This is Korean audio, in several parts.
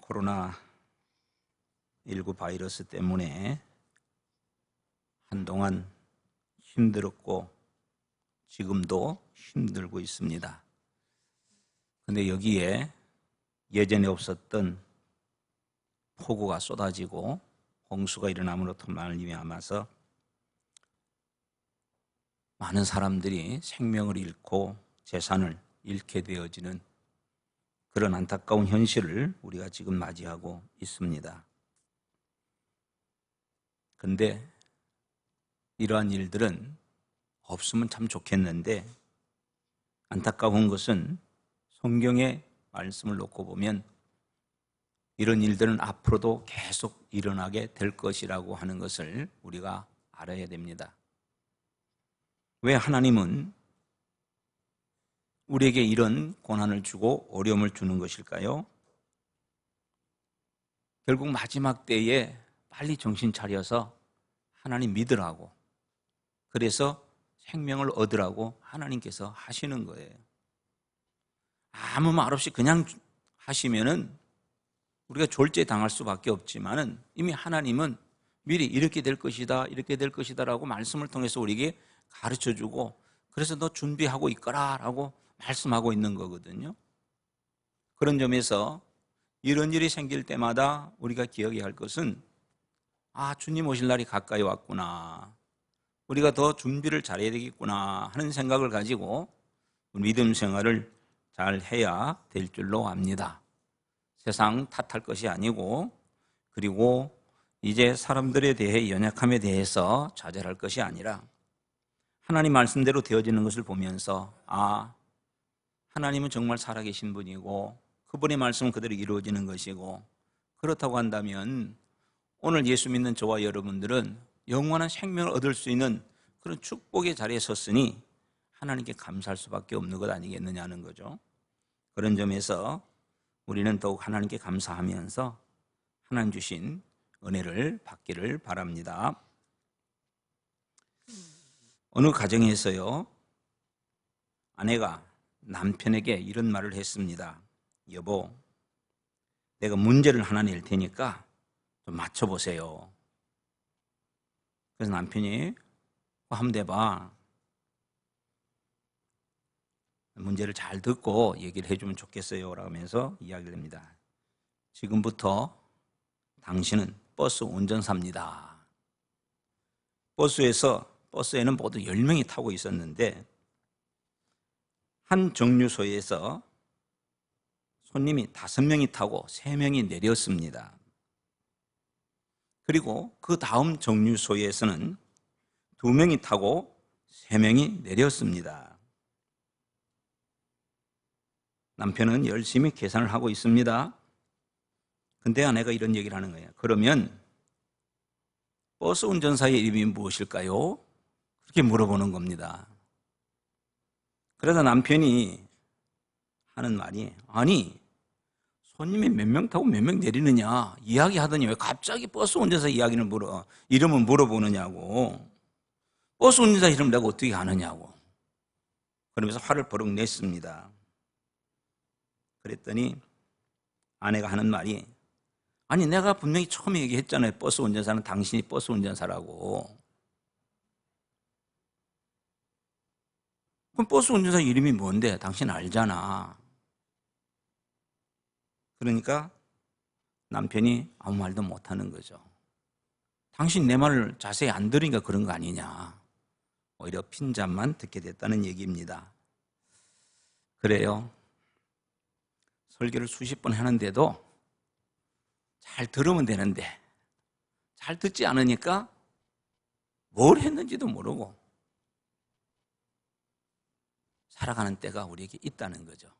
코로나19 바이러스 때문에 한동안 힘들었고 지금도 힘들고 있습니다. 근데 여기에 예전에 없었던 폭우가 쏟아지고 홍수가 일어남으로부터 말미암아서 많은 사람들이 생명을 잃고 재산을 잃게 되어지는 그런 안타까운 현실을 우리가 지금 맞이하고 있습니다. 근데 이러한 일들은 없으면 참 좋겠는데 안타까운 것은 성경의 말씀을 놓고 보면 이런 일들은 앞으로도 계속 일어나게 될 것이라고 하는 것을 우리가 알아야 됩니다. 왜 하나님은 우리에게 이런 고난을 주고 어려움을 주는 것일까요? 결국 마지막 때에 빨리 정신 차려서 하나님 믿으라고, 그래서 생명을 얻으라고 하나님께서 하시는 거예요. 아무 말 없이 그냥 하시면은 우리가 졸제당할 수밖에 없지만은 이미 하나님은 미리 이렇게 될 것이다, 이렇게 될 것이다라고 말씀을 통해서 우리에게 가르쳐주고, 그래서 너 준비하고 있거라 라고 말씀하고 있는 거거든요. 그런 점에서 이런 일이 생길 때마다 우리가 기억해야 할 것은 주님 오실 날이 가까이 왔구나, 우리가 더 준비를 잘해야 되겠구나 하는 생각을 가지고 믿음 생활을 잘 해야 될 줄로 압니다. 세상 탓할 것이 아니고, 그리고 이제 사람들에 대해 연약함에 대해서 좌절할 것이 아니라 하나님 말씀대로 되어지는 것을 보면서 하나님은 정말 살아계신 분이고 그분의 말씀은 그대로 이루어지는 것이고, 그렇다고 한다면 오늘 예수 믿는 저와 여러분들은 영원한 생명을 얻을 수 있는 그런 축복의 자리에 섰으니 하나님께 감사할 수밖에 없는 것 아니겠느냐는 거죠. 그런 점에서 우리는 더욱 하나님께 감사하면서 하나님 주신 은혜를 받기를 바랍니다. 어느 가정에서요, 아내가 남편에게 이런 말을 했습니다. 여보, 내가 문제를 하나 낼 테니까 좀 맞춰보세요. 그래서 남편이 한번 내봐, 문제를 잘 듣고 얘기를 해주면 좋겠어요 라고 하면서 이야기를 합니다. 지금부터 당신은 버스 운전사입니다. 버스에는 모두 10명이 타고 있었는데 한 정류소에서 손님이 5명이 타고 3명이 내렸습니다. 그리고 그 다음 정류소에서는 2명이 타고 3명이 내렸습니다. 남편은 열심히 계산을 하고 있습니다. 근데 아내가 이런 얘기를 하는 거예요. 그러면 버스 운전사의 이름이 무엇일까요? 그렇게 물어보는 겁니다. 그래서 남편이 하는 말이, 아니 손님이 몇 명 타고 몇 명 내리느냐 이야기하더니 왜 갑자기 버스 운전사 이름을 물어보느냐고, 버스 운전사 이름 내가 어떻게 아느냐고, 그러면서 화를 버럭 냈습니다. 그랬더니 아내가 하는 말이, 아니 내가 분명히 처음에 얘기했잖아요. 버스 운전사는 당신이 버스 운전사라고. 그럼 버스 운전사 이름이 뭔데? 당신 알잖아. 그러니까 남편이 아무 말도 못하는 거죠. 당신 내 말을 자세히 안 들으니까 그런 거 아니냐. 오히려 핀잔만 듣게 됐다는 얘기입니다. 그래요. 설교를 수십 번 하는데도 잘 들으면 되는데 잘 듣지 않으니까 뭘 했는지도 모르고 살아가는 때가 우리에게 있다는 거죠.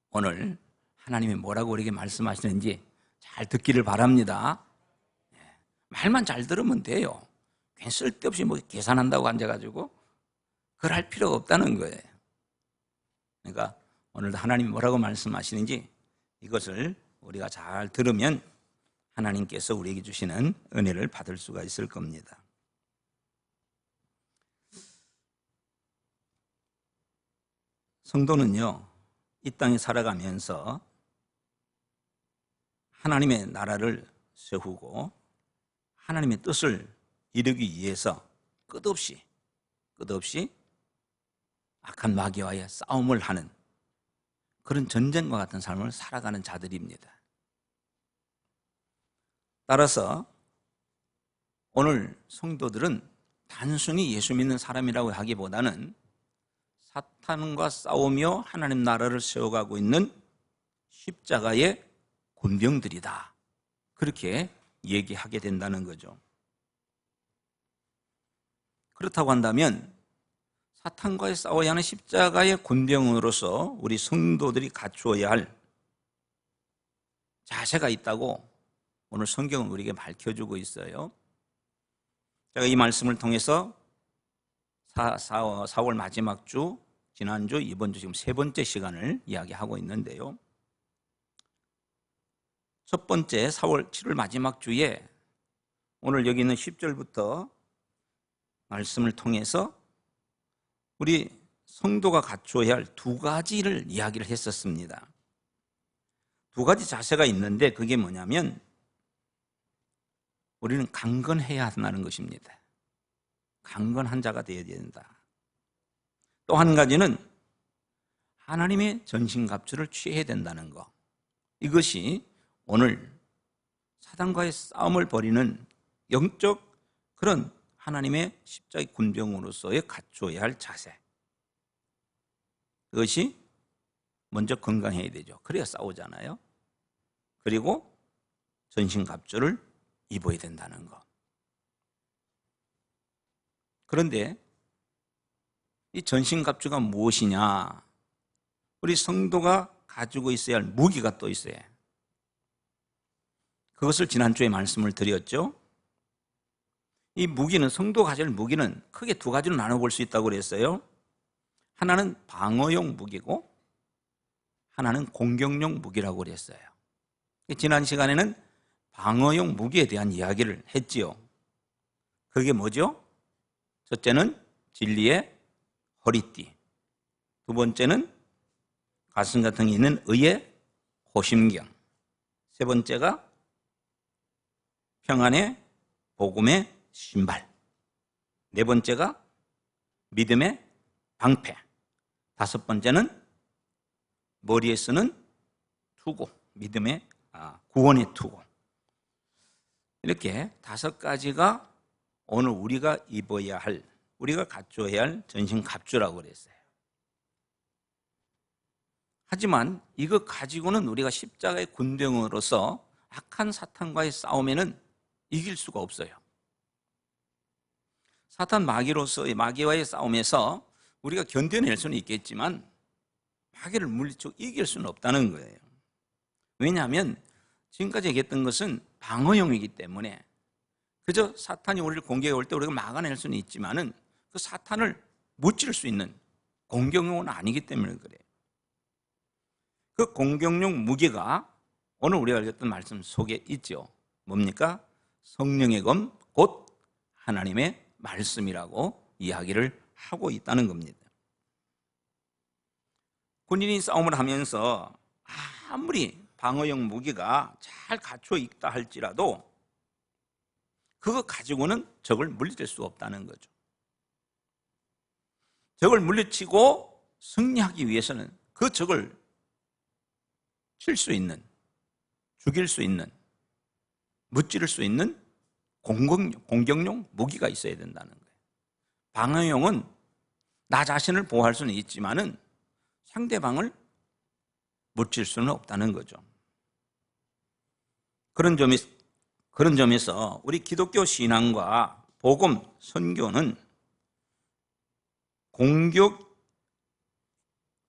오늘 하나님이 뭐라고 우리에게 말씀하시는지 잘 듣기를 바랍니다. 말만 잘 들으면 돼요. 괜히 쓸데없이 계산한다고 앉아가지고 그걸 할 필요가 없다는 거예요. 그러니까 오늘도 하나님이 뭐라고 말씀하시는지 이것을 우리가 잘 들으면 하나님께서 우리에게 주시는 은혜를 받을 수가 있을 겁니다. 성도는요, 이 땅에 살아가면서 하나님의 나라를 세우고 하나님의 뜻을 이루기 위해서 끝없이 악한 마귀와의 싸움을 하는 그런 전쟁과 같은 삶을 살아가는 자들입니다. 따라서 오늘 성도들은 단순히 예수 믿는 사람이라고 하기보다는 사탄과 싸우며 하나님 나라를 세워가고 있는 십자가의 군병들이다, 그렇게 얘기하게 된다는 거죠. 그렇다고 한다면 사탄과의 싸워야 하는 십자가의 군병으로서 우리 성도들이 갖추어야 할 자세가 있다고 오늘 성경은 우리에게 밝혀주고 있어요. 제가 이 말씀을 통해서 4월 마지막 주, 지난주, 이번 주 지금 세 번째 시간을 이야기하고 있는데요. 첫 번째 4월 7월 마지막 주에 오늘 여기 있는 10절부터 말씀을 통해서 우리 성도가 갖추어야 할 두 가지를 이야기를 했었습니다. 두 가지 자세가 있는데 그게 뭐냐면 우리는 강건해야 한다는 것입니다. 강건한 자가 되어야 된다. 또 한 가지는 하나님의 전신갑주를 취해야 된다는 것. 이것이 오늘 사단과의 싸움을 벌이는 영적 그런 하나님의 십자가의 군병으로서의 갖추어야 할 자세. 그것이 먼저 건강해야 되죠. 그래야 싸우잖아요. 그리고 전신갑주를 입어야 된다는 것. 그런데 이 전신갑주가 무엇이냐? 우리 성도가 가지고 있어야 할 무기가 또 있어요. 그것을 지난주에 말씀을 드렸죠. 이 무기는, 성도가 가질 무기는 크게 두 가지로 나눠볼 수 있다고 그랬어요. 하나는 방어용 무기고 하나는 공격용 무기라고 그랬어요. 지난 시간에는 방어용 무기에 대한 이야기를 했지요. 그게 뭐죠? 첫째는 진리의 허리띠, 두 번째는 가슴 같은 게 있는 의의 호심경, 세 번째가 평안의 복음의 신발, 네 번째가 믿음의 방패, 다섯 번째는 머리에 쓰는 투구, 믿음의 구원의 투구. 이렇게 다섯 가지가 오늘 우리가 입어야 할, 우리가 갖춰야 할 전신갑주라고 그랬어요. 하지만 이거 가지고는 우리가 십자가의 군병으로서 악한 사탄과의 싸움에는 이길 수가 없어요. 사탄 마귀로서의, 마귀와의 싸움에서 우리가 견뎌낼 수는 있겠지만 마귀를 물리치고 이길 수는 없다는 거예요. 왜냐하면 지금까지 얘기했던 것은 방어용이기 때문에 그저 사탄이 우리를 공격해 올 때 우리가 막아낼 수는 있지만은 그 사탄을 무찌를 수 있는 공격용은 아니기 때문에 그래요. 그 공격용 무기가 오늘 우리가 읽었던 말씀 속에 있죠. 뭡니까? 성령의 검, 곧 하나님의 말씀이라고 이야기를 하고 있다는 겁니다. 군인이 싸움을 하면서 아무리 방어용 무기가 잘 갖춰 있다 할지라도 그거 가지고는 적을 물리칠 수 없다는 거죠. 적을 물리치고 승리하기 위해서는 그 적을 칠 수 있는, 죽일 수 있는, 무찌를 수 있는 공격용 무기가 있어야 된다는 거예요. 방어용은 나 자신을 보호할 수는 있지만은 상대방을 무찔 수는 없다는 거죠. 그런 점에서 우리 기독교 신앙과 복음, 선교는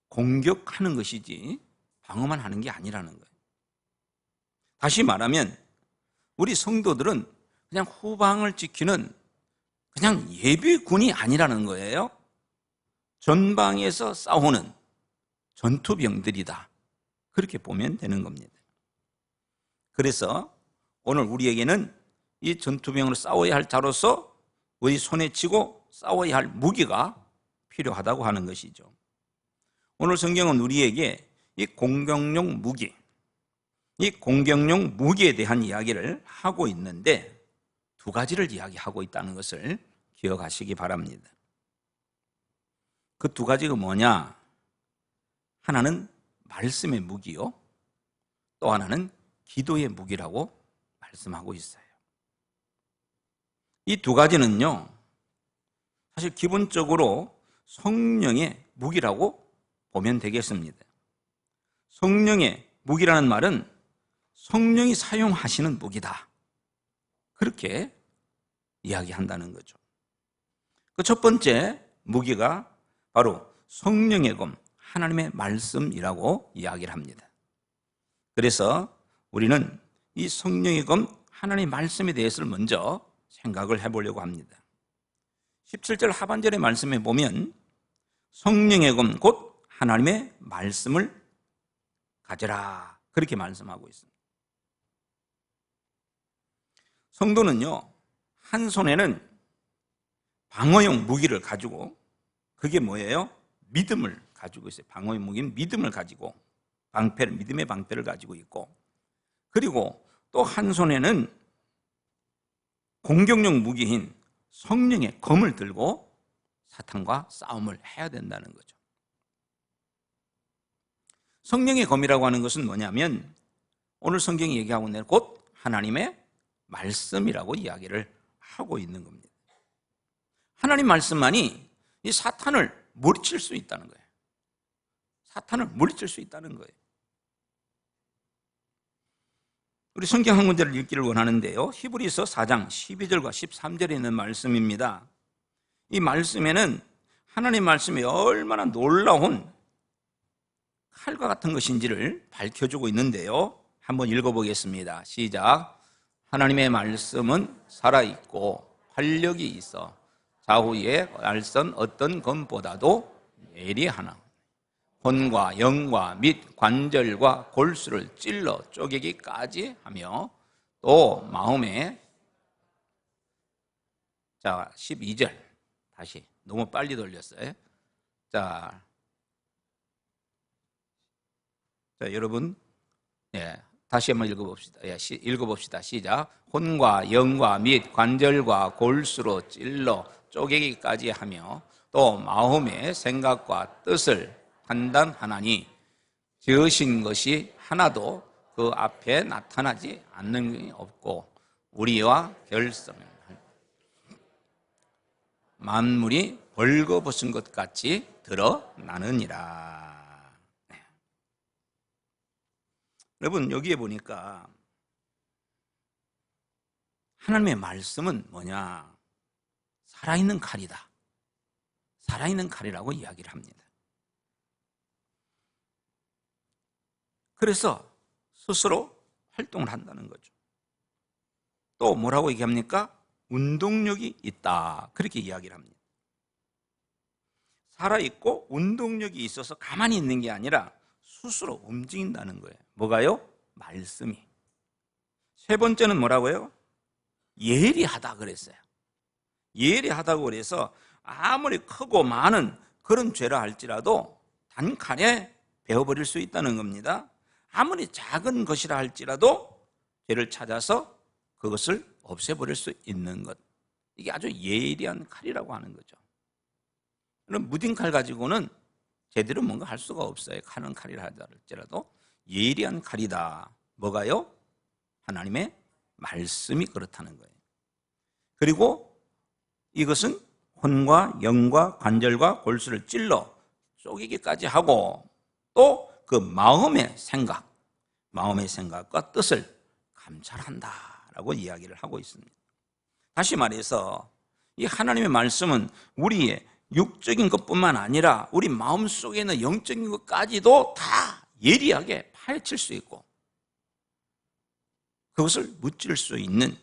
공격하는 것이지 방어만 하는 게 아니라는 거예요. 다시 말하면 우리 성도들은 그냥 후방을 지키는 그냥 예비군이 아니라는 거예요. 전방에서 싸우는 전투병들이다, 그렇게 보면 되는 겁니다. 그래서 오늘 우리에게는 이 전투병으로 싸워야 할 자로서 우리 손에 쥐고 싸워야 할 무기가 필요하다고 하는 것이죠. 오늘 성경은 우리에게 이 공격용 무기, 이 공격용 무기에 대한 이야기를 하고 있는데 두 가지를 이야기하고 있다는 것을 기억하시기 바랍니다. 그 두 가지가 뭐냐? 하나는 말씀의 무기요, 또 하나는 기도의 무기라고 말씀하고 있어요. 이 두 가지는요, 사실 기본적으로 성령의 무기라고 보면 되겠습니다. 성령의 무기라는 말은 성령이 사용하시는 무기다, 그렇게 이야기한다는 거죠. 그 첫 번째 무기가 바로 성령의 검, 하나님의 말씀이라고 이야기를 합니다. 그래서 우리는 이 성령의 검, 하나님의 말씀에 대해서를 먼저 생각을 해보려고 합니다. 17절 하반절의 말씀에 보면 성령의 검 곧 하나님의 말씀을 가져라, 그렇게 말씀하고 있습니다. 성도는요, 한 손에는 방어용 무기를 가지고, 그게 뭐예요? 믿음을 가지고 있어요. 방어용 무기는 믿음을 가지고, 방패를, 믿음의 방패를 가지고 있고, 그리고 또 한 손에는 공격용 무기인 성령의 검을 들고 사탄과 싸움을 해야 된다는 거죠. 성령의 검이라고 하는 것은 뭐냐면 오늘 성경이 얘기하고 있는 곧 하나님의 말씀이라고 이야기를 하고 있는 겁니다. 하나님 말씀만이 이 사탄을 물리칠 수 있다는 거예요. 사탄을 물리칠 수 있다는 거예요. 우리 성경 한 군데를 읽기를 원하는데요, 히브리서 4장 12절과 13절에 있는 말씀입니다. 이 말씀에는 하나님 말씀이 얼마나 놀라운 칼과 같은 것인지를 밝혀주고 있는데요, 한번 읽어보겠습니다. 시작. 하나님의 말씀은 살아있고 활력이 있어 좌우의 날선 어떤 검보다도 예리하나魂과 영과 및 관절과 골수를 찔러 쪼개기까지 하며 또 마음에, 자 12절 다시 너무 빨리 돌렸어요. 자 여러분, 다시 한번 읽어봅시다. 읽어봅시다. 시작. 혼과 영과 및 관절과 골수로 찔러 쪼개기까지 하며 또 마음의 생각과 뜻을 판단하나니 지으신 것이 하나도 그 앞에 나타나지 않는 것이 없고 우리와 결성을 만물이 벌거벗은 것 같이 드러나느니라. 여러분, 여기에 보니까 하나님의 말씀은 뭐냐? 살아있는 칼이다. 살아있는 칼이라고 이야기를 합니다. 그래서 스스로 활동을 한다는 거죠. 또 뭐라고 얘기합니까? 운동력이 있다, 그렇게 이야기를 합니다. 살아있고 운동력이 있어서 가만히 있는 게 아니라 스스로 움직인다는 거예요. 뭐가요? 말씀이. 세 번째는 뭐라고요? 예리하다 그랬어요. 예리하다고 그래서 아무리 크고 많은 그런 죄라 할지라도 단칼에 베어버릴 수 있다는 겁니다. 아무리 작은 것이라 할지라도 죄를 찾아서 그것을 없애버릴 수 있는 것, 이게 아주 예리한 칼이라고 하는 거죠. 그럼 무딘 칼 가지고는 제대로 뭔가 할 수가 없어요. 칼은 칼이라 할지라도 예리한 칼이다. 뭐가요? 하나님의 말씀이 그렇다는 거예요. 그리고 이것은 혼과 영과 관절과 골수를 찔러 쪼개기까지 하고 또 그 마음의 생각과 뜻을 감찰한다라고 이야기를 하고 있습니다. 다시 말해서 이 하나님의 말씀은 우리의 육적인 것뿐만 아니라 우리 마음속에 있는 영적인 것까지도 다 예리하게 파헤칠 수 있고 그것을 무찔 수 있는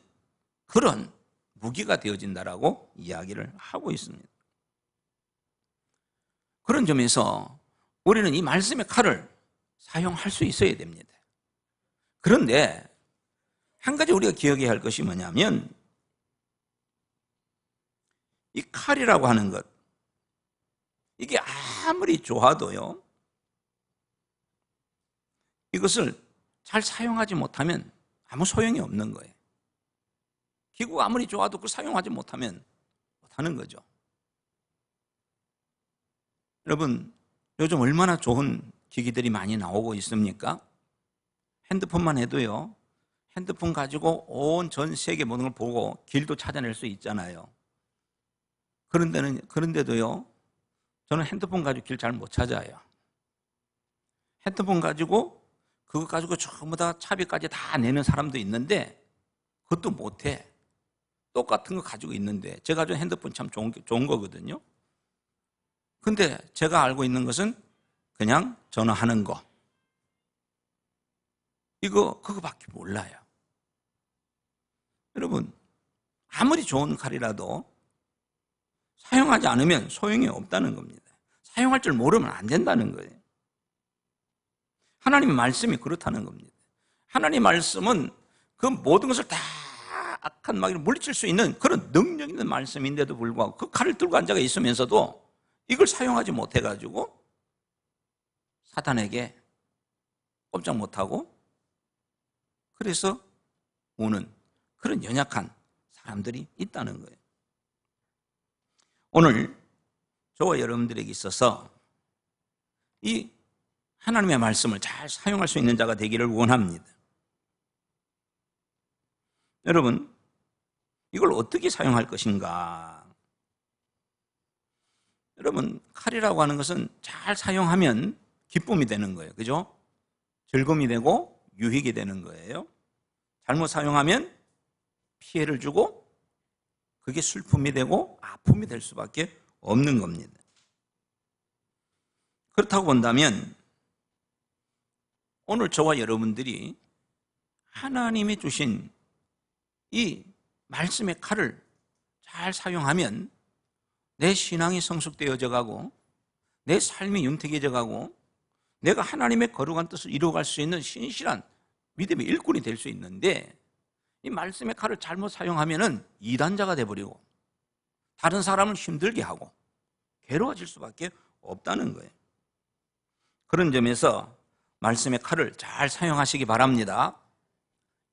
그런 무기가 되어진다라고 이야기를 하고 있습니다. 그런 점에서 우리는 이 말씀의 칼을 사용할 수 있어야 됩니다. 그런데 한 가지 우리가 기억해야 할 것이 뭐냐면 이 칼이라고 하는 것, 이게 아무리 좋아도요, 이것을 잘 사용하지 못하면 아무 소용이 없는 거예요. 기구가 아무리 좋아도 그걸 사용하지 못하면 못하는 거죠. 여러분, 요즘 얼마나 좋은 기기들이 많이 나오고 있습니까? 핸드폰만 해도요, 핸드폰 가지고 온 전 세계 모든 걸 보고 길도 찾아낼 수 있잖아요. 그런데도요, 저는 핸드폰 가지고 길 잘 못 찾아요. 핸드폰 가지고 그거 가지고 전부 다 차비까지 다 내는 사람도 있는데 그것도 못해. 똑같은 거 가지고 있는데 제가 가진 핸드폰 참 좋은 거거든요. 근데 제가 알고 있는 것은 그냥 전화하는 거. 그거밖에 몰라요. 여러분, 아무리 좋은 칼이라도 사용하지 않으면 소용이 없다는 겁니다. 사용할 줄 모르면 안 된다는 거예요. 하나님의 말씀이 그렇다는 겁니다. 하나님의 말씀은 그 모든 것을 다 악한 마귀를 물리칠 수 있는 그런 능력 있는 말씀인데도 불구하고 그 칼을 들고 앉아 있으면서도 이걸 사용하지 못해가지고 사탄에게 꼼짝 못하고 그래서 오는 그런 연약한 사람들이 있다는 거예요. 오늘 저와 여러분들에게 있어서 이 하나님의 말씀을 잘 사용할 수 있는 자가 되기를 원합니다. 여러분, 이걸 어떻게 사용할 것인가? 여러분, 칼이라고 하는 것은 잘 사용하면 기쁨이 되는 거예요. 그죠? 즐거움이 되고 유익이 되는 거예요. 잘못 사용하면 피해를 주고 그게 슬픔이 되고 아픔이 될 수밖에 없는 겁니다. 그렇다고 본다면 오늘 저와 여러분들이 하나님이 주신 이 말씀의 칼을 잘 사용하면 내 신앙이 성숙되어져 가고 내 삶이 윤택해져 가고 내가 하나님의 거룩한 뜻을 이루어갈 수 있는 신실한 믿음의 일꾼이 될 수 있는데 이 말씀의 칼을 잘못 사용하면 이단자가 돼버리고 다른 사람을 힘들게 하고 괴로워질 수밖에 없다는 거예요. 그런 점에서 말씀의 칼을 잘 사용하시기 바랍니다.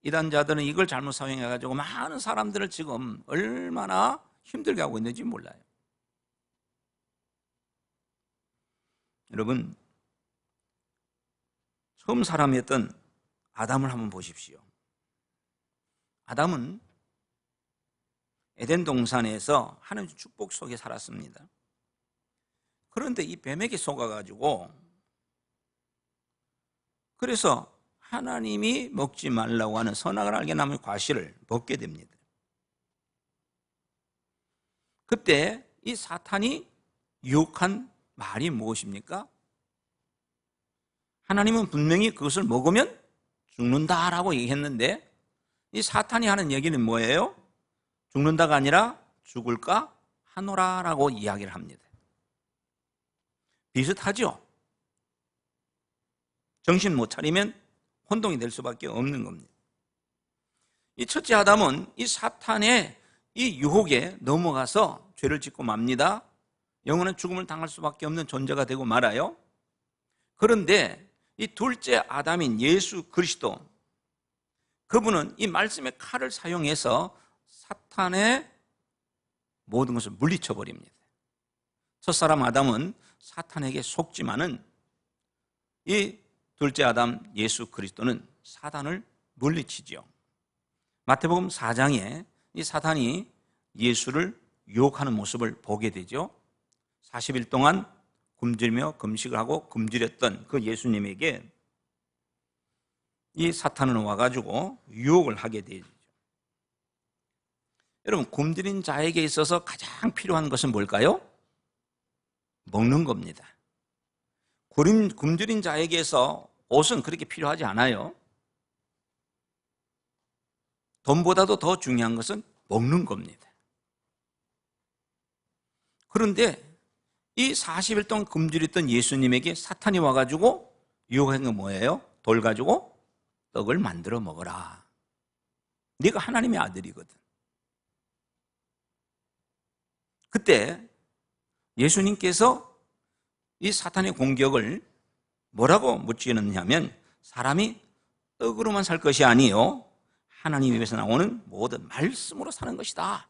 이단자들은 이걸 잘못 사용해가지고 많은 사람들을 지금 얼마나 힘들게 하고 있는지 몰라요. 여러분, 처음 사람이었던 아담을 한번 보십시오. 아담은 에덴 동산에서 하나님의 축복 속에 살았습니다. 그런데 이 뱀에게 속아가지고 그래서 하나님이 먹지 말라고 하는 선악을 알게 나무의 과실을 먹게 됩니다. 그때 이 사탄이 유혹한 말이 무엇입니까? 하나님은 분명히 그것을 먹으면 죽는다라고 얘기했는데 이 사탄이 하는 얘기는 뭐예요? 죽는다가 아니라 죽을까 하노라라고 이야기를 합니다. 비슷하죠? 정신 못 차리면 혼동이 될 수밖에 없는 겁니다. 이 첫째 아담은 이 사탄의 이 유혹에 넘어가서 죄를 짓고 맙니다. 영원한 죽음을 당할 수밖에 없는 존재가 되고 말아요. 그런데 이 둘째 아담인 예수 그리스도, 그분은 이 말씀의 칼을 사용해서 사탄의 모든 것을 물리쳐 버립니다. 첫사람 아담은 사탄에게 속지만은 이 둘째 아담 예수 그리스도는 사단을 물리치죠. 마태복음 4장에 이 사탄이 예수를 유혹하는 모습을 보게 되죠. 40일 동안 굶주리며 금식을 하고 굶주렸던 그 예수님에게 이 사탄은 와가지고 유혹을 하게 되죠. 여러분, 굶주린 자에게 있어서 가장 필요한 것은 뭘까요? 먹는 겁니다. 굶주린 자에게서 옷은 그렇게 필요하지 않아요. 돈보다도 더 중요한 것은 먹는 겁니다. 그런데 이 40일 동안 굶주렸던 예수님에게 사탄이 와가지고 유혹한 건 뭐예요? 돌 가지고 떡을 만들어 먹어라. 네가 하나님의 아들이거든. 그때 예수님께서 이 사탄의 공격을 뭐라고 묻지는냐면 사람이 떡으로만 살 것이 아니요 하나님 입에서 나오는 모든 말씀으로 사는 것이다.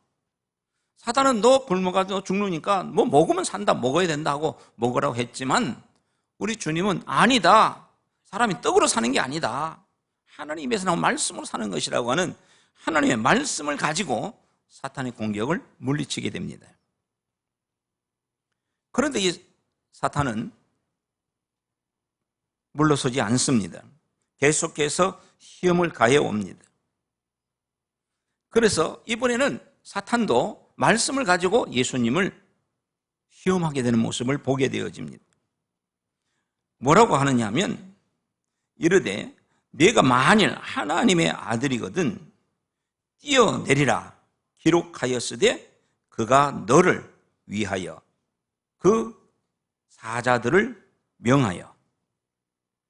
사단은 너 굶어가 너 죽느니까 뭐 먹으면 산다, 먹어야 된다 하고 먹으라고 했지만 우리 주님은 아니다. 사람이 떡으로 사는 게 아니다. 하나님 입에서 나온 말씀으로 사는 것이라고 하는 하나님의 말씀을 가지고 사탄의 공격을 물리치게 됩니다. 그런데 이 사탄은 물러서지 않습니다. 계속해서 시험을 가해 옵니다. 그래서 이번에는 사탄도 말씀을 가지고 예수님을 시험하게 되는 모습을 보게 되어집니다. 뭐라고 하느냐 하면 이르되 네가 만일 하나님의 아들이거든 뛰어내리라 기록하였으되 그가 너를 위하여 그 사자들을 명하여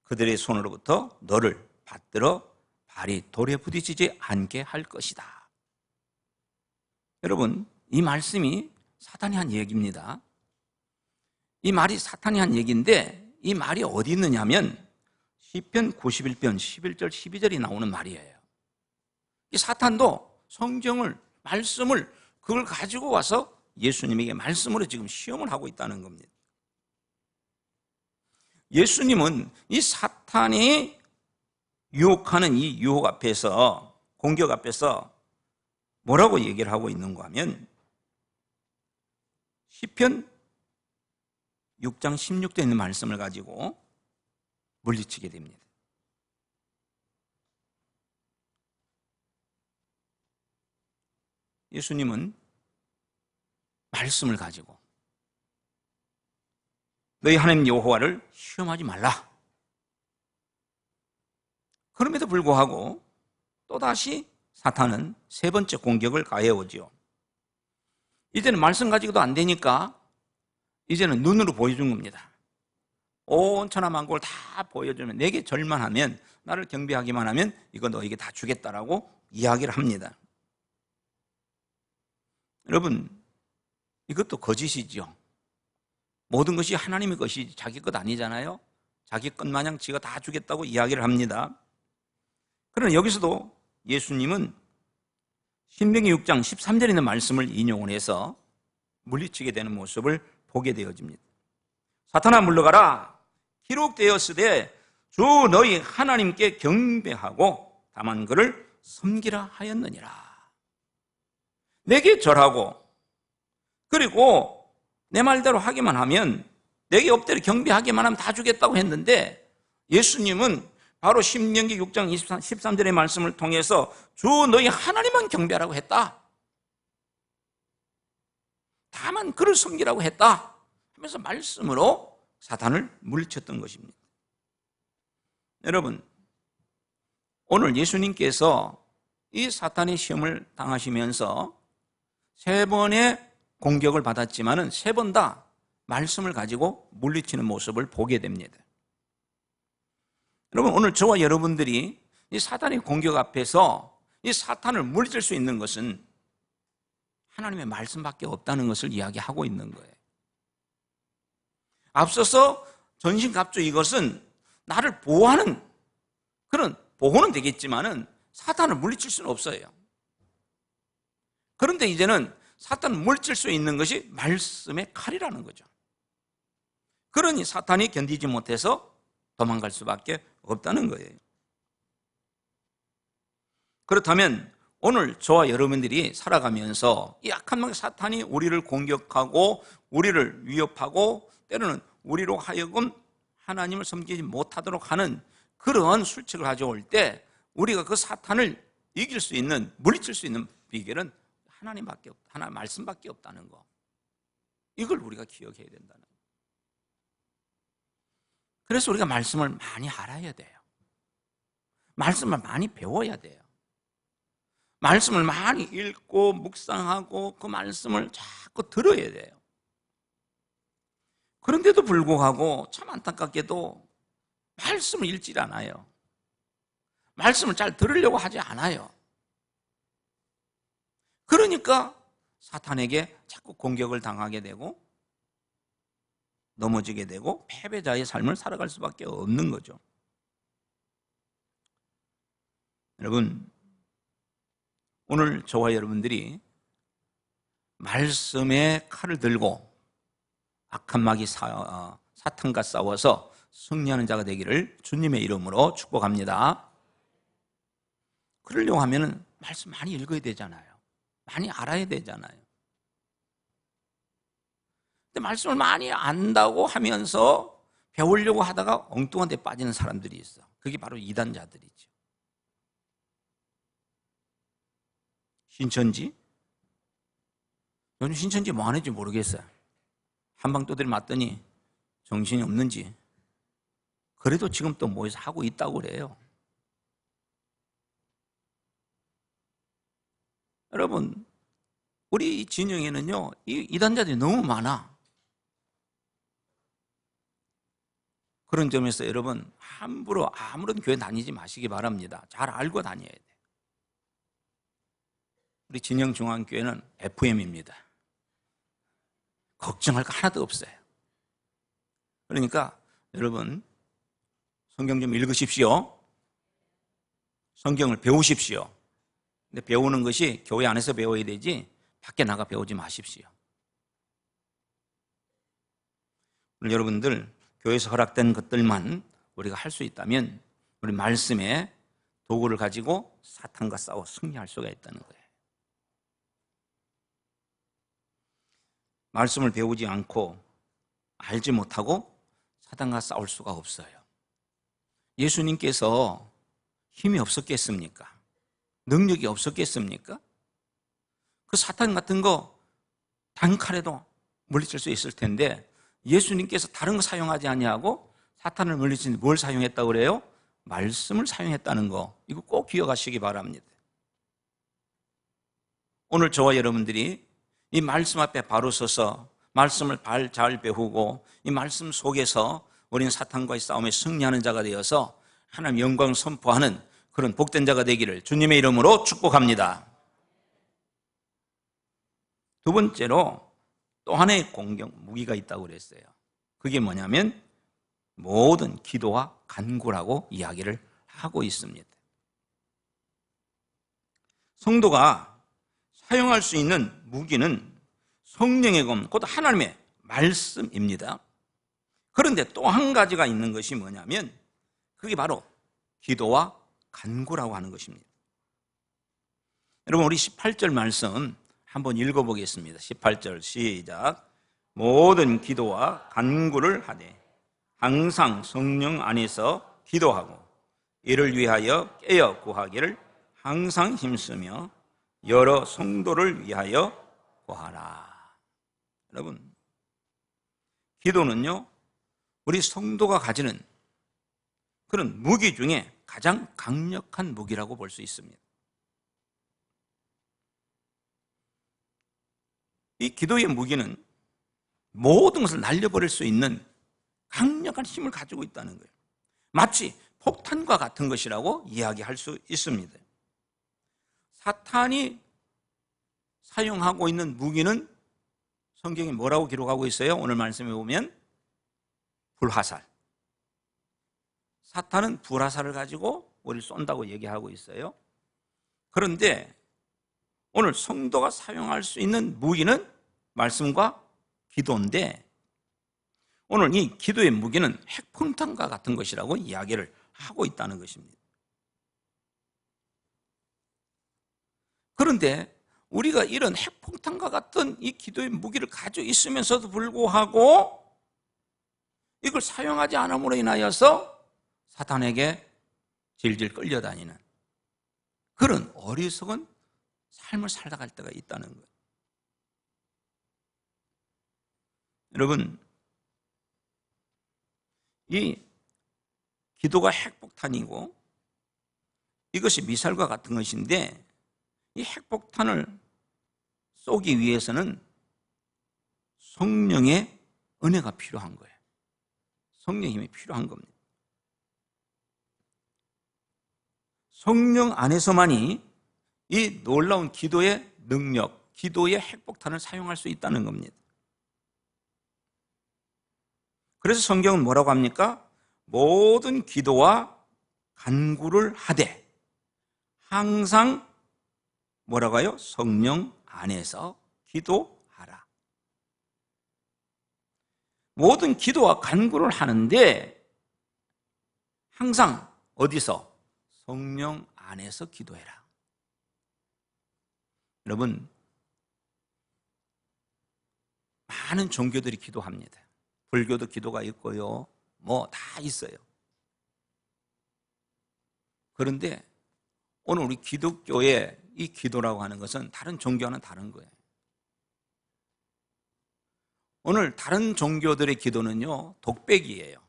그들의 손으로부터 너를 받들어 발이 돌에 부딪히지 않게 할 것이다. 여러분, 이 말씀이 사탄이 한 얘기입니다. 이 말이 사탄이 한 얘기인데 이 말이 어디 있느냐면 시편 91편 11절 12절이 나오는 말이에요. 이 사탄도 성경을 말씀을 그걸 가지고 와서 예수님에게 말씀으로 지금 시험을 하고 있다는 겁니다. 예수님은 이 사탄이 유혹하는 이 유혹 앞에서 공격 앞에서 뭐라고 얘기를 하고 있는가 하면 시편 6장 16절에 있는 말씀을 가지고 물리치게 됩니다. 예수님은 말씀을 가지고 너희 하나님 여호와를 시험하지 말라. 그럼에도 불구하고 또다시 사탄은 세 번째 공격을 가해오지요. 이제는 말씀 가지고도 안 되니까 이제는 눈으로 보여준 겁니다. 온 천하 만국을 다 보여주면 내게 절만 하면 나를 경배하기만 하면 이거 너에게 다 주겠다라고 이야기를 합니다. 여러분, 이것도 거짓이죠. 모든 것이 하나님의 것이 자기 것 아니잖아요. 자기 것 마냥 지가 다 주겠다고 이야기를 합니다. 그러나 여기서도 예수님은 신명기 6장 13절에 있는 말씀을 인용을 해서 물리치게 되는 모습을 보게 되어집니다. 사탄아 물러가라. 기록되었으되 주 너희 하나님께 경배하고 다만 그를 섬기라 하였느니라. 내게 절하고 그리고 내 말대로 하기만 하면 내게 엎드려 경배하기만 하면 다 주겠다고 했는데 예수님은 바로 신명기 6장 13절의 말씀을 통해서 주 너희 하나님만 경배하라고 했다. 다만 그를 섬기라고 했다 하면서 말씀으로 사탄을 물리쳤던 것입니다. 여러분, 오늘 예수님께서 이 사탄의 시험을 당하시면서 세 번의 공격을 받았지만은 세 번 다 말씀을 가지고 물리치는 모습을 보게 됩니다. 여러분, 오늘 저와 여러분들이 이 사탄의 공격 앞에서 이 사탄을 물리칠 수 있는 것은 하나님의 말씀밖에 없다는 것을 이야기하고 있는 거예요. 앞서서 전신갑주 이것은 나를 보호하는 그런 보호는 되겠지만은 사탄을 물리칠 수는 없어요. 그런데 이제는 사탄을 물리칠 수 있는 것이 말씀의 칼이라는 거죠. 그러니 사탄이 견디지 못해서 도망갈 수밖에 없다는 거예요. 그렇다면 오늘 저와 여러분들이 살아가면서 이 악한 마귀 사탄이 우리를 공격하고 우리를 위협하고 때로는 우리로 하여금 하나님을 섬기지 못하도록 하는 그런 술책을 가져올 때 우리가 그 사탄을 이길 수 있는, 물리칠 수 있는 비결은 하나님밖에 없다. 하나님 말씀밖에 없다는 거. 이걸 우리가 기억해야 된다는 거. 그래서 우리가 말씀을 많이 알아야 돼요. 말씀을 많이 배워야 돼요. 말씀을 많이 읽고 묵상하고 그 말씀을 자꾸 들어야 돼요. 그런데도 불구하고 참 안타깝게도 말씀을 읽지 않아요. 말씀을 잘 들으려고 하지 않아요. 그러니까 사탄에게 자꾸 공격을 당하게 되고 넘어지게 되고 패배자의 삶을 살아갈 수밖에 없는 거죠. 여러분, 오늘 저와 여러분들이 말씀의 칼을 들고 악한 마귀 사탄과 싸워서 승리하는 자가 되기를 주님의 이름으로 축복합니다. 그러려고 하면 말씀 많이 읽어야 되잖아요. 많이 알아야 되잖아요. 근데 말씀을 많이 안다고 하면서 배우려고 하다가 엉뚱한 데 빠지는 사람들이 있어. 그게 바로 이단자들이죠. 신천지? 요즘 신천지 뭐 하는지 모르겠어요. 한방 두드려 맞더니 정신이 없는지 그래도 지금 또 모여서 하고 있다고 그래요. 여러분, 우리 진영에는요, 이 이단자들이 너무 많아. 그런 점에서 여러분, 함부로 아무런 교회 다니지 마시기 바랍니다. 잘 알고 다녀야 돼요. 우리 진영중앙교회는 FM입니다. 걱정할 거 하나도 없어요. 그러니까 여러분, 성경 좀 읽으십시오. 성경을 배우십시오. 근데 배우는 것이 교회 안에서 배워야 되지 밖에 나가 배우지 마십시오. 여러분들 교회에서 허락된 것들만 우리가 할 수 있다면 우리 말씀의 도구를 가지고 사탄과 싸워 승리할 수가 있다는 거예요. 말씀을 배우지 않고 알지 못하고 사탄과 싸울 수가 없어요. 예수님께서 힘이 없었겠습니까? 능력이 없었겠습니까? 그 사탄 같은 거 단칼에도 물리칠 수 있을 텐데 예수님께서 다른 거 사용하지 아니하고 사탄을 물리치는데 뭘 사용했다고 그래요? 말씀을 사용했다는 거, 이거 꼭 기억하시기 바랍니다. 오늘 저와 여러분들이 이 말씀 앞에 바로 서서 말씀을 잘 배우고 이 말씀 속에서 우리는 사탄과의 싸움에 승리하는 자가 되어서 하나님 영광을 선포하는 그런 복된 자가 되기를 주님의 이름으로 축복합니다. 두 번째로 또 하나의 공격 무기가 있다고 그랬어요. 그게 뭐냐면 모든 기도와 간구라고 이야기를 하고 있습니다. 성도가 사용할 수 있는 무기는 성령의 검, 곧 하나님의 말씀입니다. 그런데 또 한 가지가 있는 것이 뭐냐면 그게 바로 기도와 간구라고 하는 것입니다. 여러분, 우리 18절 말씀 한번 읽어보겠습니다. 18절 시작. 모든 기도와 간구를 하되 항상 성령 안에서 기도하고 이를 위하여 깨어 구하기를 항상 힘쓰며 여러 성도를 위하여 구하라. 여러분, 기도는요, 우리 성도가 가지는 그런 무기 중에 가장 강력한 무기라고 볼 수 있습니다. 이 기도의 무기는 모든 것을 날려버릴 수 있는 강력한 힘을 가지고 있다는 거예요. 마치 폭탄과 같은 것이라고 이야기할 수 있습니다. 사탄이 사용하고 있는 무기는 성경이 뭐라고 기록하고 있어요? 오늘 말씀에 보면 불화살. 사탄은 불화살을 가지고 우리를 쏜다고 얘기하고 있어요. 그런데 오늘 성도가 사용할 수 있는 무기는 말씀과 기도인데 오늘 이 기도의 무기는 핵폭탄과 같은 것이라고 이야기를 하고 있다는 것입니다. 그런데 우리가 이런 핵폭탄과 같은 이 기도의 무기를 가지고 있으면서도 불구하고 이걸 사용하지 않음으로 인하여서 사탄에게 질질 끌려다니는 그런 어리석은 삶을 살아갈 때가 있다는 거예요. 여러분, 이 기도가 핵폭탄이고 이것이 미사일과 같은 것인데 이 핵폭탄을 쏘기 위해서는 성령의 은혜가 필요한 거예요. 성령의 힘이 필요한 겁니다. 성령 안에서만이 이 놀라운 기도의 능력, 기도의 핵폭탄을 사용할 수 있다는 겁니다. 그래서 성경은 뭐라고 합니까? 모든 기도와 간구를 하되 항상 뭐라고 해요? 성령 안에서 기도하라. 모든 기도와 간구를 하는데 항상 어디서? 성령 안에서 기도해라. 여러분, 많은 종교들이 기도합니다. 불교도 기도가 있고요. 뭐 다 있어요. 그런데 오늘 우리 기독교의 이 기도라고 하는 것은 다른 종교와는 다른 거예요. 오늘 다른 종교들의 기도는요, 독백이에요.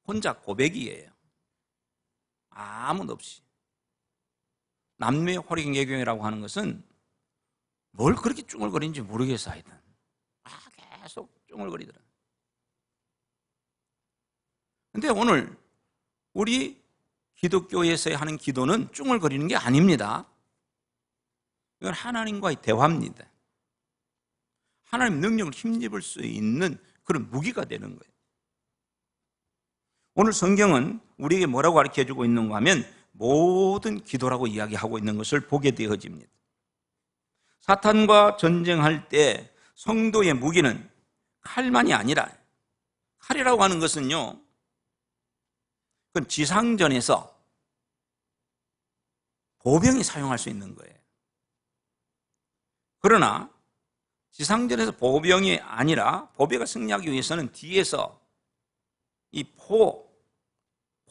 혼자 고백이에요. 아무도 없이. 남녀의 호리개경이라고 하는 것은 뭘 그렇게 쭝얼거리는지 모르겠어, 하여튼. 계속 쭝얼거리더라. 근데 오늘 우리 기독교에서 하는 기도는 쭝얼거리는 게 아닙니다. 이건 하나님과의 대화입니다. 하나님 능력을 힘입을 수 있는 그런 무기가 되는 거예요. 오늘 성경은 우리에게 뭐라고 가르쳐주고 있는가 하면 모든 기도라고 이야기하고 있는 것을 보게 되어집니다. 사탄과 전쟁할 때 성도의 무기는 칼만이 아니라, 칼이라고 하는 것은요, 그건 지상전에서 보병이 사용할 수 있는 거예요. 그러나 지상전에서 보병이 아니라 보병가 승리하기 위해서는 뒤에서 이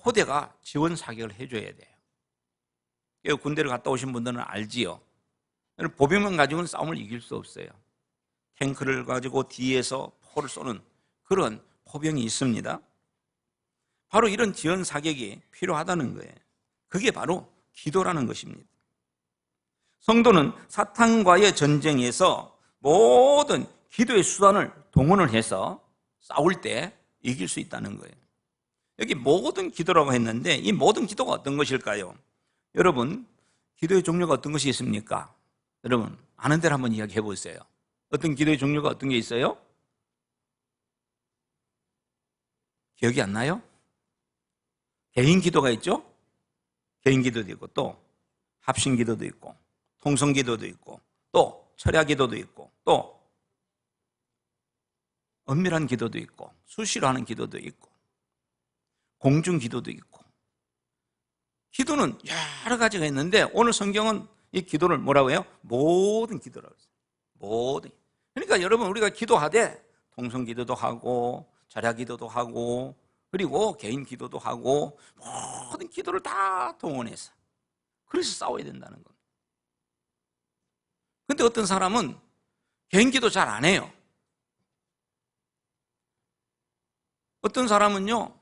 포대가 지원 사격을 해줘야 돼요. 군대를 갔다 오신 분들은 알지요. 보병만 가지고는 싸움을 이길 수 없어요. 탱크를 가지고 뒤에서 포를 쏘는 그런 포병이 있습니다. 바로 이런 지원 사격이 필요하다는 거예요. 그게 바로 기도라는 것입니다. 성도는 사탄과의 전쟁에서 모든 기도의 수단을 동원을 해서 싸울 때 이길 수 있다는 거예요. 여기 모든 기도라고 했는데 이 모든 기도가 어떤 것일까요? 여러분, 기도의 종류가 어떤 것이 있습니까? 여러분, 아는 대로 한번 이야기해 보세요. 어떤 기도의 종류가 어떤 게 있어요? 기억이 안 나요? 개인 기도가 있죠? 개인 기도도 있고, 또 합심 기도도 있고, 통성 기도도 있고, 또 철야 기도도 있고, 또 엄밀한 기도도 있고, 수시로 하는 기도도 있고, 공중 기도도 있고. 기도는 여러 가지가 있는데 오늘 성경은 이 기도를 뭐라고 해요? 모든 기도라고 했어요. 모든. 그러니까 여러분, 우리가 기도하되 통성 기도도 하고 철야 기도도 하고 그리고 개인 기도도 하고 모든 기도를 다 동원해서 그래서 싸워야 된다는 겁니다. 근데 어떤 사람은 개인 기도 잘 안 해요. 어떤 사람은요,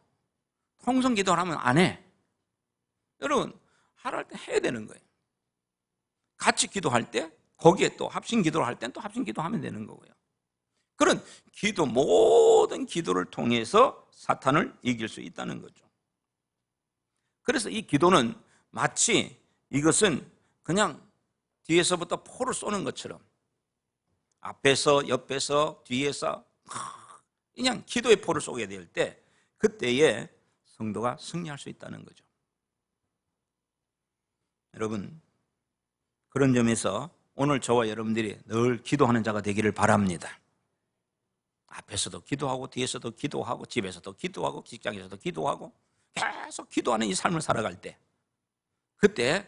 통성 기도를 하면 안 해. 여러분, 하라 할 때 해야 되는 거예요. 같이 기도할 때 거기에 또 합심 기도를 할 땐 또 합심 기도하면 되는 거고요. 그런 기도, 모든 기도를 통해서 사탄을 이길 수 있다는 거죠. 그래서 이 기도는 마치 이것은 그냥 뒤에서부터 포를 쏘는 것처럼 앞에서, 옆에서, 뒤에서 그냥 기도의 포를 쏘게 될 때 그때에 성도가 승리할 수 있다는 거죠. 여러분, 그런 점에서 오늘 저와 여러분들이 늘 기도하는 자가 되기를 바랍니다. 앞에서도 기도하고 뒤에서도 기도하고 집에서도 기도하고 직장에서도 기도하고 계속 기도하는 이 삶을 살아갈 때 그때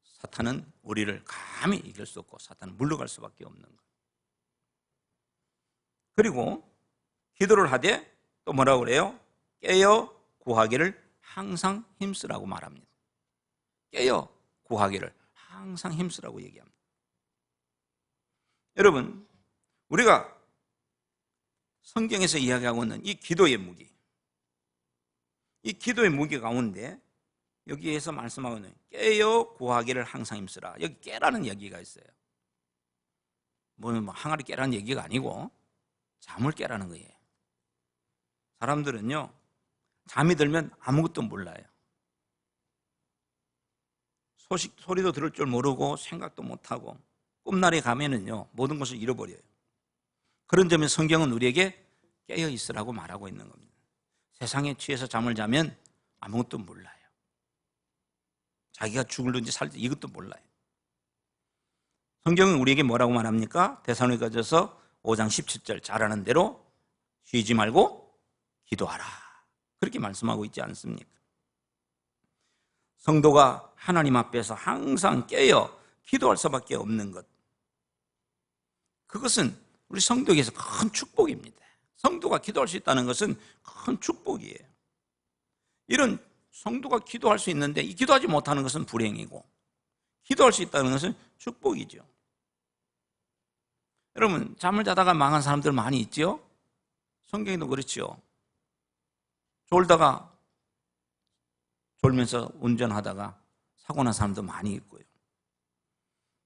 사탄은 우리를 감히 이길 수 없고 사탄은 물러갈 수밖에 없는 거예요. 그리고 기도를 하되 또 뭐라고 그래요? 깨어 구하기를 항상 힘쓰라고 말합니다. 깨어 구하기를 항상 힘쓰라고 얘기합니다. 여러분, 우리가 성경에서 이야기하고 있는 이 기도의 무기, 이 기도의 무기 가운데 여기에서 말씀하고 있는 깨어 구하기를 항상 힘쓰라. 여기 깨라는 얘기가 있어요. 뭐 항아리 깨라는 얘기가 아니고 잠을 깨라는 거예요. 사람들은요, 잠이 들면 아무것도 몰라요. 소리도 들을 줄 모르고 생각도 못하고 꿈날에 가면은요 모든 것을 잃어버려요. 그런 점에서 성경은 우리에게 깨어 있으라고 말하고 있는 겁니다. 세상에 취해서 잠을 자면 아무것도 몰라요. 자기가 죽을는지 살지 이것도 몰라요. 성경은 우리에게 뭐라고 말합니까? 데살로니가전서 5장 17절 잘 아는 대로 쉬지 말고 기도하라. 그렇게 말씀하고 있지 않습니까? 성도가 하나님 앞에서 항상 깨어 기도할 수밖에 없는 것. 그것은 우리 성도에게서 큰 축복입니다. 성도가 기도할 수 있다는 것은 큰 축복이에요. 이런 성도가 기도할 수 있는데 이 기도하지 못하는 것은 불행이고 기도할 수 있다는 것은 축복이죠. 여러분 잠을 자다가 망한 사람들 많이 있죠? 성경에도 그렇죠. 졸면서 운전하다가 사고 난 사람도 많이 있고요.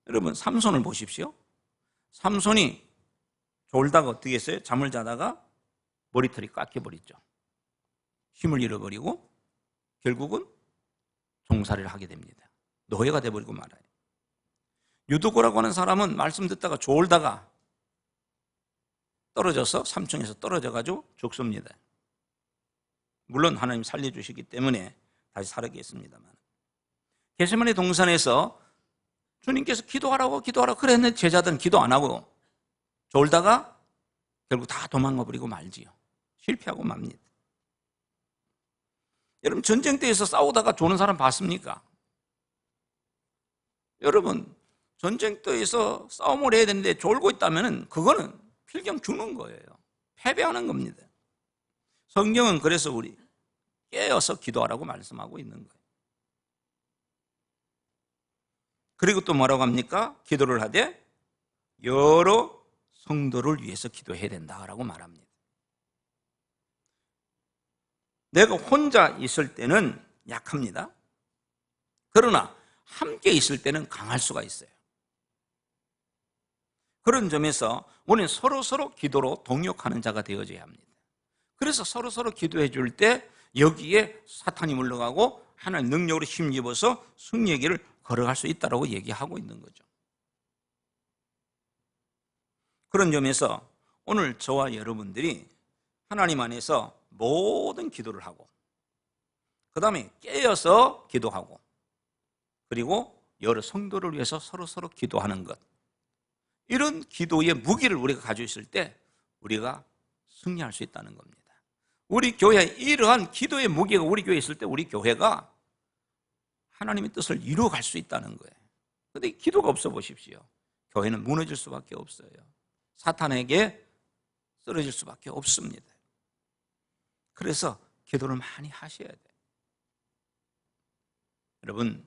여러분 삼손을 보십시오. 삼손이 졸다가 어떻게 했어요? 잠을 자다가 머리털이 깎여버렸죠. 힘을 잃어버리고 결국은 종살이를 하게 됩니다. 노예가 돼버리고 말아요. 유두고라고 하는 사람은 말씀 듣다가 졸다가 떨어져서 삼층에서 떨어져가지고 죽습니다. 물론 하나님 살려주시기 때문에 다시 살아겠습니다만, 겟세마네 동산에서 주님께서 기도하라고 그랬는데 제자들은 기도 안 하고 졸다가 결국 다 도망가 버리고 말지요. 실패하고 맙니다. 여러분 전쟁터에서 싸우다가 조는 사람 봤습니까? 여러분 전쟁터에서 싸움을 해야 되는데 졸고 있다면 그거는 필경 죽는 거예요. 패배하는 겁니다. 성경은 그래서 우리 깨어서 기도하라고 말씀하고 있는 거예요. 그리고 또 뭐라고 합니까? 기도를 하되 여러 성도를 위해서 기도해야 된다라고 말합니다. 내가 혼자 있을 때는 약합니다. 그러나 함께 있을 때는 강할 수가 있어요. 그런 점에서 우리는 서로 기도로 동역하는 자가 되어져야 합니다. 그래서 서로 기도해 줄 때 여기에 사탄이 물러가고 하나님 능력으로 힘입어서 승리의 길을 걸어갈 수 있다고 얘기하고 있는 거죠. 그런 점에서 오늘 저와 여러분들이 하나님 안에서 모든 기도를 하고 그 다음에 깨어서 기도하고 그리고 여러 성도를 위해서 서로 기도하는 것, 이런 기도의 무기를 우리가 가지고 있을 때 우리가 승리할 수 있다는 겁니다. 우리 교회에 이러한 기도의 무기가 우리 교회에 있을 때 우리 교회가 하나님의 뜻을 이루어갈 수 있다는 거예요. 그런데 기도가 없어 보십시오. 교회는 무너질 수밖에 없어요. 사탄에게 쓰러질 수밖에 없습니다. 그래서 기도를 많이 하셔야 돼요. 여러분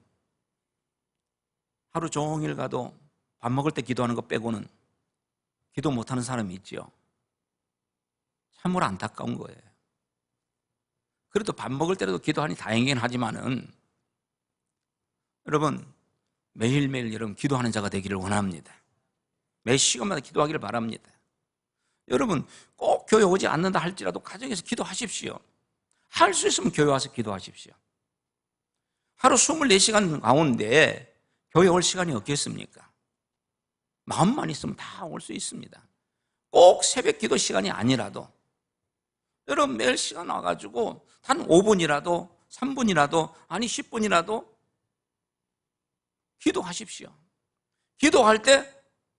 하루 종일 가도 밥 먹을 때 기도하는 것 빼고는 기도 못하는 사람이 있죠. 참으로 안타까운 거예요. 그래도 밥 먹을 때라도 기도하니 다행이긴 하지만은 여러분 매일매일 여러분 기도하는 자가 되기를 원합니다. 매 시간마다 기도하기를 바랍니다. 여러분 꼭 교회 오지 않는다 할지라도 가정에서 기도하십시오. 할 수 있으면 교회 와서 기도하십시오. 하루 24시간 가운데 교회 올 시간이 없겠습니까? 마음만 있으면 다 올 수 있습니다. 꼭 새벽 기도 시간이 아니라도 여러분 매일 시간 와가지고 단 5분이라도 3분이라도 아니 10분이라도 기도하십시오. 기도할 때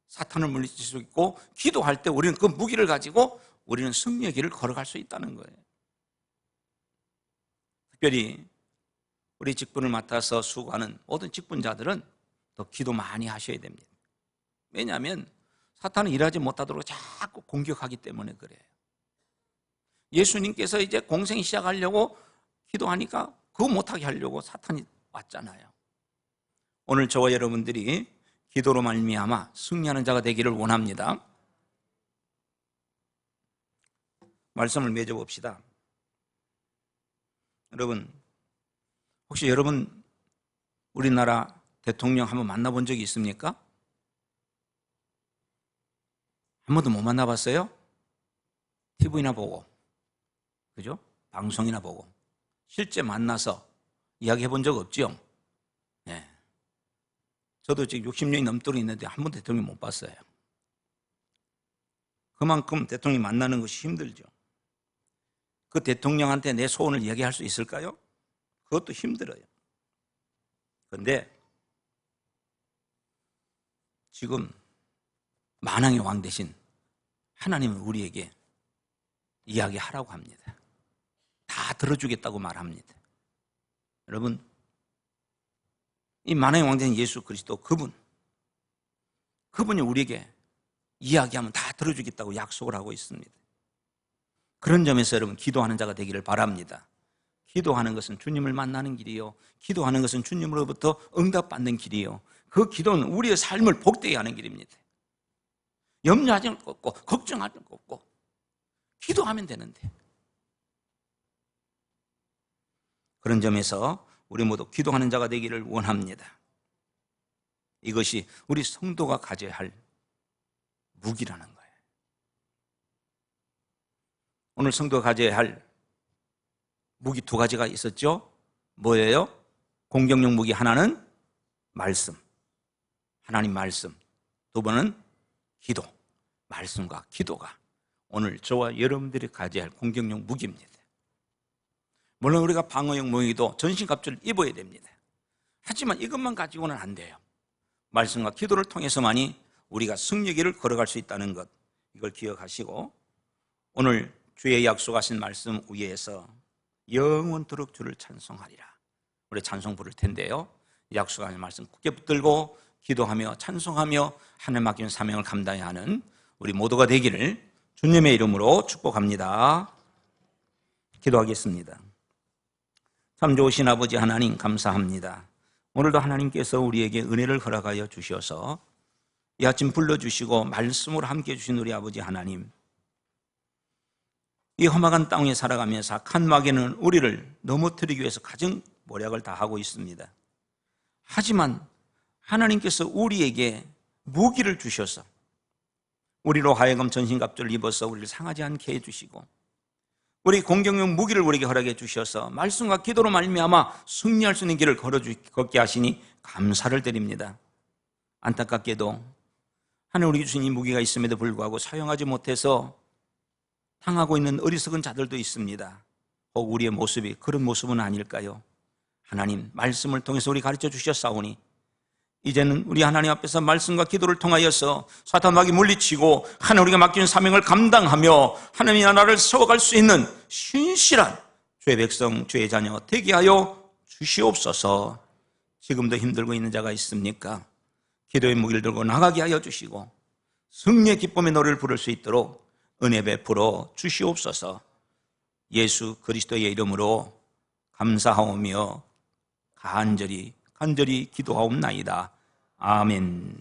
사탄을 물리칠 수 있고 기도할 때 우리는 그 무기를 가지고 우리는 승리의 길을 걸어갈 수 있다는 거예요. 특별히 우리 직분을 맡아서 수고하는 모든 직분자들은 더 기도 많이 하셔야 됩니다. 왜냐하면 사탄은 일하지 못하도록 자꾸 공격하기 때문에 그래요. 예수님께서 이제 공생 시작하려고 기도하니까 그거 못하게 하려고 사탄이 왔잖아요. 오늘 저와 여러분들이 기도로 말미암아 승리하는 자가 되기를 원합니다. 말씀을 맺어봅시다. 여러분 혹시 여러분 우리나라 대통령 한번 만나본 적이 있습니까? 한 번도 못 만나봤어요? TV나 보고, 그죠? 방송이나 보고. 실제 만나서 이야기해 본 적 없죠? 네. 저도 지금 60년이 넘도록 있는데 한 번도 대통령 못 봤어요. 그만큼 대통령 만나는 것이 힘들죠. 그 대통령한테 내 소원을 얘기할 수 있을까요? 그것도 힘들어요. 그런데 지금 만왕의 왕 대신 하나님은 우리에게 이야기하라고 합니다. 다 들어주겠다고 말합니다. 여러분, 이 만왕의 왕 대신 예수 그리스도 그분이 우리에게 이야기하면 다 들어주겠다고 약속을 하고 있습니다. 그런 점에서 여러분 기도하는 자가 되기를 바랍니다. 기도하는 것은 주님을 만나는 길이요, 기도하는 것은 주님으로부터 응답받는 길이요, 그 기도는 우리의 삶을 복되게 하는 길입니다. 염려하지 것 없고 걱정하지 것 없고 기도하면 되는데, 그런 점에서 우리 모두 기도하는 자가 되기를 원합니다. 이것이 우리 성도가 가져야 할 무기라는 거예요. 오늘 성도가 가져야 할 무기 두 가지가 있었죠. 뭐예요? 공격용 무기 하나는 말씀, 하나님 말씀. 두 번은 기도. 말씀과 기도가 오늘 저와 여러분들이 가져야 할 공격용 무기입니다. 물론 우리가 방어용 무기도 전신갑주를 입어야 됩니다. 하지만 이것만 가지고는 안 돼요. 말씀과 기도를 통해서만이 우리가 승리의 길을 걸어갈 수 있다는 것, 이걸 기억하시고 오늘 주의 약속하신 말씀 위에서 영원토록 주를 찬송하리라, 우리 찬송 부를 텐데요, 약속하신 말씀 굳게 붙들고 기도하며 찬송하며 하나님 맡기는 사명을 감당해야 하는 우리 모두가 되기를 주님의 이름으로 축복합니다. 기도하겠습니다. 참 좋으신 아버지 하나님, 감사합니다. 오늘도 하나님께서 우리에게 은혜를 허락하여 주셔서 이 아침 불러주시고 말씀으로 함께해 주신 우리 아버지 하나님, 이 험악한 땅에 살아가면서 악한 마귀는 우리를 넘어뜨리기 위해서 가정 모략을 다 하고 있습니다. 하지만 하나님께서 우리에게 무기를 주셔서 우리로 하여금 전신갑주를 입어서 우리를 상하지 않게 해주시고 우리 공격용 무기를 우리에게 허락해 주셔서 말씀과 기도로 말미암아 승리할 수 있는 길을 걷게 하시니 감사를 드립니다. 안타깝게도 하나님 우리에게 주신 이 무기가 있음에도 불구하고 사용하지 못해서 당하고 있는 어리석은 자들도 있습니다. 혹 우리의 모습이 그런 모습은 아닐까요? 하나님 말씀을 통해서 우리 가르쳐 주셨사오니 이제는 우리 하나님 앞에서 말씀과 기도를 통하여서 사탄 마귀 물리치고 하나님 우리가 맡긴 사명을 감당하며 하나님의 나라를 세워갈 수 있는 신실한 주의 백성, 주의 자녀 되게 하여 주시옵소서. 지금도 힘들고 있는 자가 있습니까? 기도의 무기를 들고 나가게 하여 주시고 승리의 기쁨의 노래를 부를 수 있도록 은혜 베풀어 주시옵소서. 예수 그리스도의 이름으로 감사하오며 간절히 기도하옵나이다. 아멘.